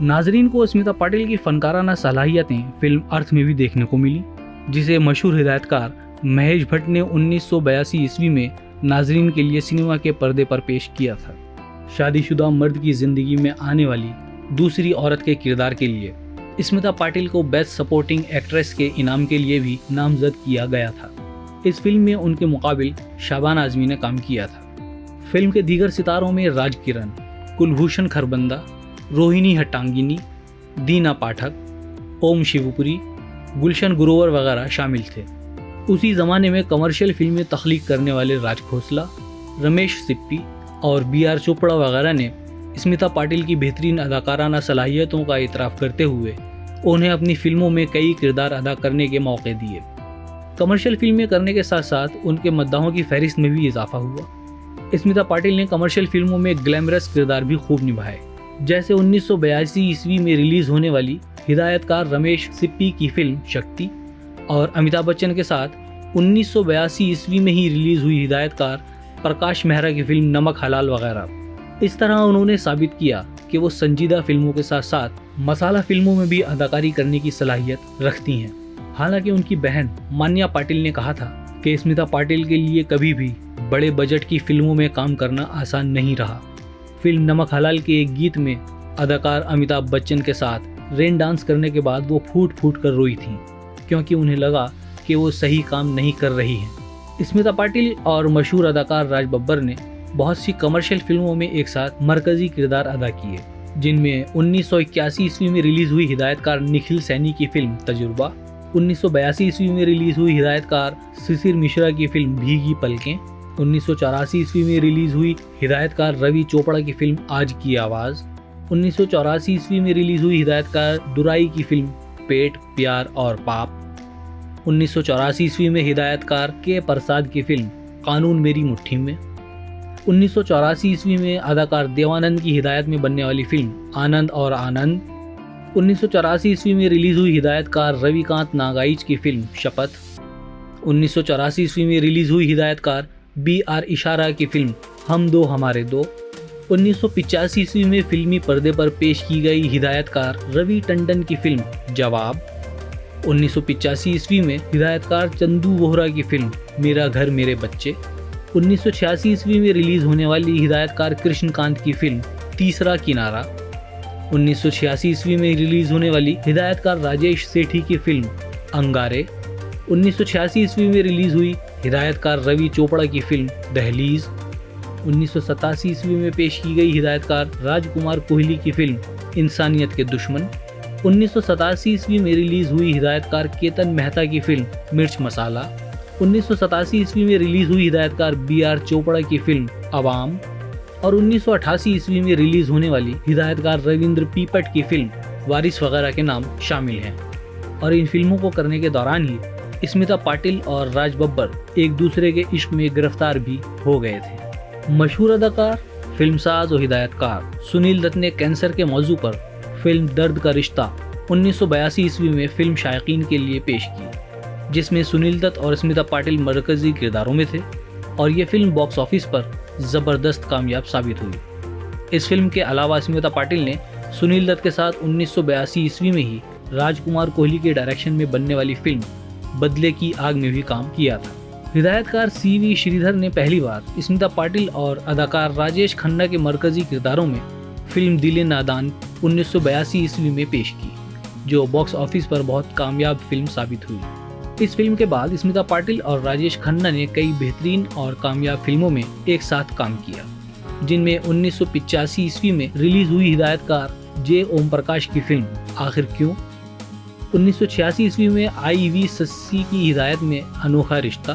नाजरीन को स्मिता पाटिल की फनकाराना सलाहियतें फिल्म अर्थ में भी देखने को मिली, जिसे मशहूर हिदायतकार महेश भट्ट ने 1982 ईस्वी में नाजरीन के लिए सिनेमा के पर्दे पर पेश किया था। शादीशुदा मर्द की जिंदगी में आने वाली दूसरी औरत के किरदार के लिए स्मिता पाटिल को बेस्ट सपोर्टिंग एक्ट्रेस के इनाम के लिए भी नामजद किया गया था। इस फिल्म में उनके मुकाबिल शाबाना आजमी ने काम किया था। फिल्म के दीगर सितारों में राज किरण, कुलभूषण खरबंदा, रोहिणी हट्टांगिनी, दीना पाठक, ओम शिवपुरी, गुलशन ग्रोवर वगैरह शामिल थे। उसी ज़माने में कमर्शियल फिल्में तख्लीक करने वाले राज खोसला, रमेश सिप्पी और बी.आर. चोपड़ा वगैरह ने स्मिता पाटिल की बेहतरीन अदाकाराना सलाहियतों का इतराफ़ करते हुए उन्हें अपनी फिल्मों में कई किरदार अदा करने के मौके दिए। कमर्शियल फिल्में करने के साथ साथ उनके मद्दाहों की फहरिस्त में भी इजाफा हुआ। स्मिता पाटिल ने कमर्शियल फिल्मों में ग्लैमरस किरदार भी खूब निभाए, जैसे 1982 ईस्वी में रिलीज़ होने वाली हिदायतकार रमेश सिप्पी की फिल्म शक्ति और अमिताभ बच्चन के साथ 1982 ईस्वी में ही रिलीज़ हुई हिदायतकार प्रकाश मेहरा की फिल्म नमक हलाल वगैरह। इस तरह उन्होंने साबित किया कि वो संजीदा फिल्मों के साथ साथ मसाला फिल्मों में भी अदाकारी करने की सलाहियत रखती हैं। हालांकि उनकी बहन मान्या पाटिल ने कहा था कि स्मिता पाटिल के लिए कभी भी बड़े बजट की फिल्मों में काम करना आसान नहीं रहा। फिल्म नमक हलाल के एक गीत में अदाकार अमिताभ बच्चन के साथ रेन डांस करने के बाद वो फूट फूट कर रोई थीं, क्योंकि उन्हें लगा कि वो सही काम नहीं कर रही हैं। स्मिता पाटिल और मशहूर अदाकार राज बब्बर ने बहुत सी कमर्शियल फिल्मों में एक साथ मरकजी किरदार अदा किए, जिनमें 1981 ईस्वी में रिलीज हुई हिदायतकार निखिल सैनी की फिल्म तजुर्बा, 1982 ईस्वी में रिलीज हुई हिदायतकार शिशिर मिश्रा की फिल्म भीगी पलकें, 1984 ईस्वी में रिलीज हुई हिदायतकार रवि चोपड़ा की फिल्म आज की आवाज़, 1984 ईस्वी में रिलीज हुई हिदायतकार दुराई की फिल्म पेट प्यार और पाप, 1984 ईस्वी में हिदायतकार के प्रसाद की फिल्म कानून मेरी मुट्ठी में, 1984 ईस्वी में अदाकार देवानंद की हिदायत में बनने वाली फिल्म आनंद और आनंद, 1984 ईस्वी में रिलीज हुई हिदायतकार रविकांत नागाइच की फिल्म शपथ, 1984 ईस्वी में रिलीज हुई हिदायतकार बी.आर. इशारा की फिल्म हम दो हमारे दो, 1985 ईस्वी में फिल्मी पर्दे पर पेश की गई हिदायतकार रवि टंडन की फिल्म जवाब, 1985 ईस्वी में हिदायतकार चंदू वोहरा की फिल्म मेरा घर मेरे बच्चे, 1986 ईस्वी में रिलीज होने वाली हिदायतकार कृष्णकांत की फिल्म तीसरा किनारा, 1986 ईस्वी में रिलीज होने वाली हिदायतकार राजेश सेठी की फिल्म अंगारे, 1986 ईस्वी में रिलीज हुई हिदायतकार रवि चोपड़ा की फिल्म दहलीज, 1987 ईस्वी में पेश की गई हिदायतकार राजकुमार कोहली की फिल्म इंसानियत के दुश्मन, 1987 ईस्वी में रिलीज हुई हिदायतकार केतन मेहता की फिल्म मिर्च मसाला, 1987 ईस्वी में रिलीज हुई हिदायतकार बी.आर. चोपड़ा की फिल्म अवाम और 1988 ईस्वी में रिलीज होने वाली हिदायतकार रविंद्र पीपट की फिल्म वारिस वगैरह के नाम शामिल हैं। और इन फिल्मों को करने के दौरान ही स्मिता पाटिल और राज बब्बर एक दूसरे के इश्क में गिरफ्तार भी हो गए थे। मशहूर अदाकार, फिल्मसाज और हिदायतकार सुनील दत्त ने कैंसर के मौजू पर फिल्म दर्द का रिश्ता 1982 ईस्वी में फिल्म शायकीन के लिए पेश की, जिसमें सुनील दत्त और स्मिता पाटिल मरकजी किरदारों में थे और ये फिल्म बॉक्स ऑफिस पर ज़बरदस्त कामयाब साबित हुई। इस फिल्म के अलावा स्मिता पाटिल ने सुनील दत्त के साथ 1982 ईस्वी में ही राजकुमार कोहली के डायरेक्शन में बनने वाली फिल्म बदले की आग में भी काम किया था। हिदायतकार सी.वी. श्रीधर ने पहली बार स्मिता पाटिल और अदाकार राजेश खन्ना के मरकजी किरदारों में फिल्म दिल नादान 1982 ईस्वी में पेश की, जो बॉक्स ऑफिस पर बहुत कामयाब फिल्म साबित हुई। इस फिल्म के बाद स्मिता पाटिल और राजेश खन्ना ने कई बेहतरीन और कामयाब फिल्मों में एक साथ काम किया, जिनमें 1985 ईस्वी में रिलीज हुई हिदायतकार जे ओम प्रकाश की फिल्म आखिर क्यों, 1986 ईस्वी में आई.वी. सस्सी की हिदायत में अनोखा रिश्ता,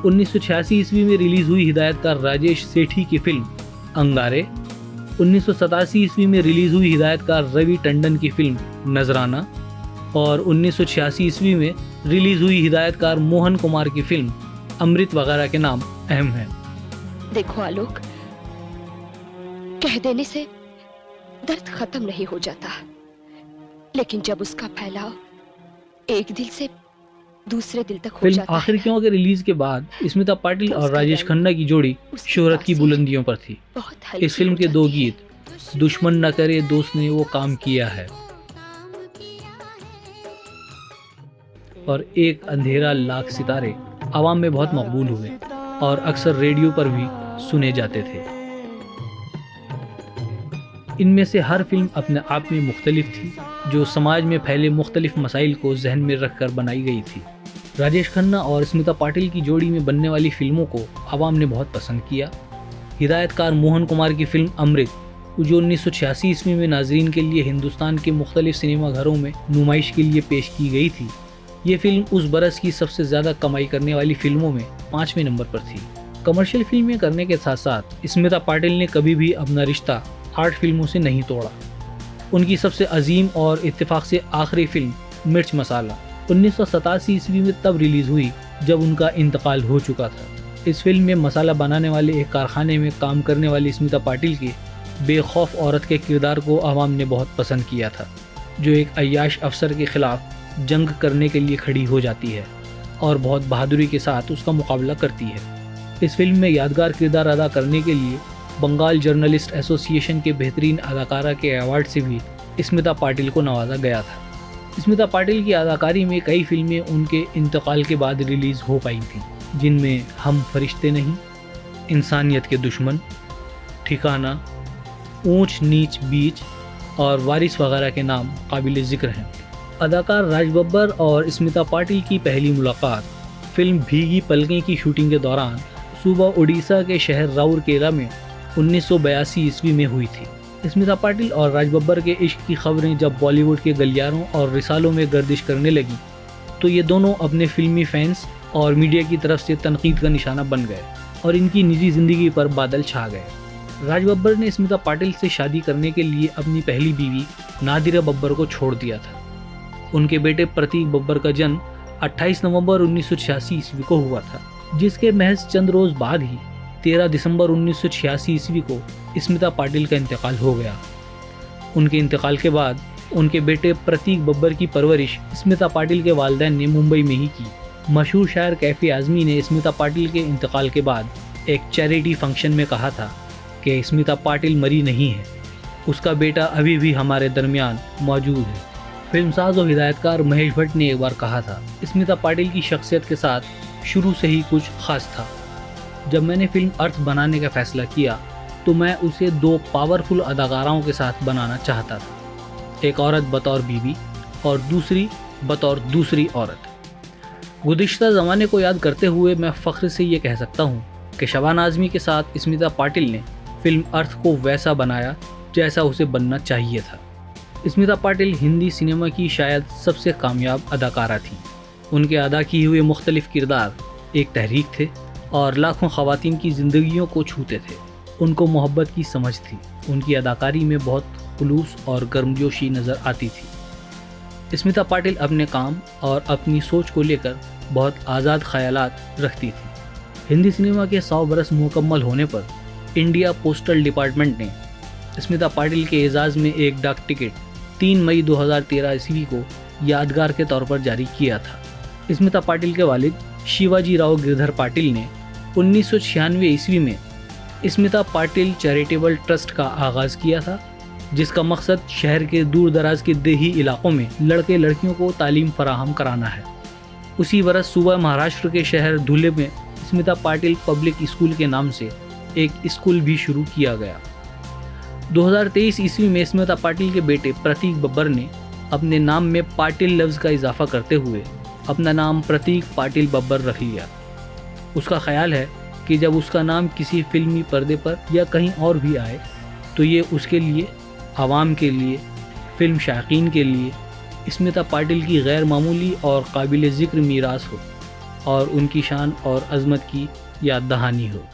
1986 ईस्वी में रिलीज हुई हिदायतकार राजेश सेठी की फिल्म अंगारे, 1987 ईस्वी में रिलीज हुई हिदायतकार रवि टंडन की फिल्म नजराना और 1986 ईस्वी में रिलीज हुई हिदायतकार मोहन कुमार की फिल्म अमृत वगैरह के नाम अहम हैं। देखो आलोक, कह देने से दर्द खत्म नहीं हो जाता, लेकिन जब उसका फैलाव एक दिल से दूसरे दिल तक हो फिल्म जाता आखिर है। क्यों के रिलीज के बाद स्मिता पाटिल और राजेश खन्ना की जोड़ी शोहरत की बुलंदियों पर थी। इस फिल्म के दो गीत दुश्मन न करे दोस्त ने वो काम किया है और एक अंधेरा लाख सितारे आवाम में बहुत मकबूल हुए और अक्सर रेडियो पर भी सुने जाते थे। इनमें से हर फिल्म अपने आप में मुख्तलिफ थी, जो समाज में फैले मुख्तलिफ मसाइल को जहन में रखकर बनाई गई थी। राजेश खन्ना और स्मिता पाटिल की जोड़ी में बनने वाली फिल्मों को आवाम ने बहुत पसंद किया। हिदायतकार मोहन कुमार की फिल्म अमृत, जो 1986 ईस्वी में नाजरीन के लिए हिंदुस्तान के मुख्तलिफ सिनेमा घरों में नुमाइश के लिए पेश की गई थी, ये फिल्म उस बरस की सबसे ज़्यादा कमाई करने वाली फिल्मों में 5वें नंबर पर थी। कमर्शियल फिल्में करने के साथ साथ स्मिता पाटिल ने कभी भी अपना रिश्ता आर्ट फिल्मों से नहीं तोड़ा। उनकी सबसे अजीम और इत्तेफाक से आखिरी फिल्म मिर्च मसाला 1987 ईस्वी में तब रिलीज़ हुई जब उनका इंतकाल हो चुका था। इस फिल्म में मसाला बनाने वाले एक कारखाने में काम करने वाली स्मिता पाटिल के बेखौफ औरत के किरदार को आवाम ने बहुत पसंद किया था, जो एक अय्याश अफसर के खिलाफ जंग करने के लिए खड़ी हो जाती है और बहुत बहादुरी के साथ उसका मुकाबला करती है। इस फिल्म में यादगार किरदार अदा करने के लिए बंगाल जर्नलिस्ट एसोसिएशन के बेहतरीन अदाकारा के अवार्ड से भी स्मिता पाटिल को नवाजा गया था। स्मिता पाटिल की अदाकारी में कई फिल्में उनके इंतकाल के बाद रिलीज़ हो पाई थीं, जिनमें हम फरिश्ते नहीं, इंसानियत के दुश्मन, ठिकाना, ऊंच नीच बीच और वारिस वगैरह के नाम काबिल ज़िक्र हैं। अदाकार राज बब्बर और स्मिता पाटिल की पहली मुलाकात फिल्म भीगी पलकें की शूटिंग के दौरान सूबा उड़ीसा के शहर राउरकेला में 1982 ईस्वी में हुई थी। स्मिता पाटिल और राज बब्बर के इश्क की खबरें जब बॉलीवुड के गलियारों और रिसालों में गर्दिश करने लगी, तो ये दोनों अपने फिल्मी फैंस और मीडिया की तरफ से तनकीद का निशाना बन गए और इनकी निजी ज़िंदगी पर बादल छा गए। राज बब्बर ने स्मिता पाटिल से शादी करने के लिए अपनी पहली बीवी नादिरा बब्बर को छोड़ दिया था। उनके बेटे प्रतीक बब्बर का जन्म 28 नवंबर 1986 ईस्वी को हुआ था, जिसके महज चंद रोज़ बाद ही 13 दिसंबर 1986 ईस्वी को स्मिता पाटिल का इंतकाल हो गया। उनके इंतकाल के बाद उनके बेटे प्रतीक बब्बर की परवरिश स्मिता पाटिल के वालिदैन ने मुंबई में ही की। मशहूर शायर कैफी आज़मी ने स्मिता पाटिल के इंतकाल के बाद एक चैरिटी फंक्शन में कहा था कि स्मिता पाटिल मरी नहीं है, उसका बेटा अभी भी हमारे दरमियान मौजूद है। फिल्मसाज और हिदायतकार महेश भट्ट ने एक बार कहा था, स्मिता पाटिल की शख्सियत के साथ शुरू से ही कुछ खास था। जब मैंने फिल्म अर्थ बनाने का फैसला किया तो मैं उसे 2 पावरफुल अदाकाराओं के साथ बनाना चाहता था, एक औरत बतौर बीवी और दूसरी बतौर दूसरी औरत। गुज़िश्ता ज़माने को याद करते हुए मैं फ़ख्र से ये कह सकता हूँ कि शबाना आज़मी के साथ स्मिता पाटिल ने फिल्म अर्थ को वैसा बनाया जैसा उसे बनना चाहिए था। स्मिता पाटिल हिंदी सिनेमा की शायद सबसे कामयाब अदाकारा थीं। उनके अदा किए हुए मुख्तलिफ किरदार एक तहरीक थे और लाखों ख़वातीन की ज़िंदगियों को छूते थे। उनको मोहब्बत की समझ थी। उनकी अदाकारी में बहुत खुलूस और गर्मजोशी नज़र आती थी। स्मिता पाटिल अपने काम और अपनी सोच को लेकर बहुत आज़ाद ख्यालात रखती थी। हिंदी सिनेमा के 100 बरस मुकम्मल होने पर इंडिया पोस्टल डिपार्टमेंट ने स्मिता पाटिल के एजाज़ में एक डाक टिकट 3 मई 2013 ईस्वी को यादगार के तौर पर जारी किया था। स्मिता पाटिल के वालिद शिवाजी राव गिरधर पाटिल ने 1996 ईस्वी में स्मिता पाटिल चैरिटेबल ट्रस्ट का आगाज़ किया था, जिसका मकसद शहर के दूर दराज के देही इलाकों में लड़के लड़कियों को तालीम फराहम कराना है। उसी बरस सूबा महाराष्ट्र के शहर धुले में स्मिता पाटिल पब्लिक स्कूल के नाम से एक स्कूल भी शुरू किया गया। 2023 ईस्वी में स्मिता पाटिल के बेटे प्रतीक बब्बर ने अपने नाम में पाटिल लफ्ज़ का इजाफा करते हुए अपना नाम प्रतीक पाटिल बब्बर रख लिया। उसका ख्याल है कि जब उसका नाम किसी फिल्मी पर्दे पर या कहीं और भी आए तो ये उसके लिए, आवाम के लिए, फिल्म शायकीन के लिए स्मिता पाटिल की गैर मामूली और काबिल ज़िक्र मीरास हो और उनकी शान और अज़मत की याद दहानी हो।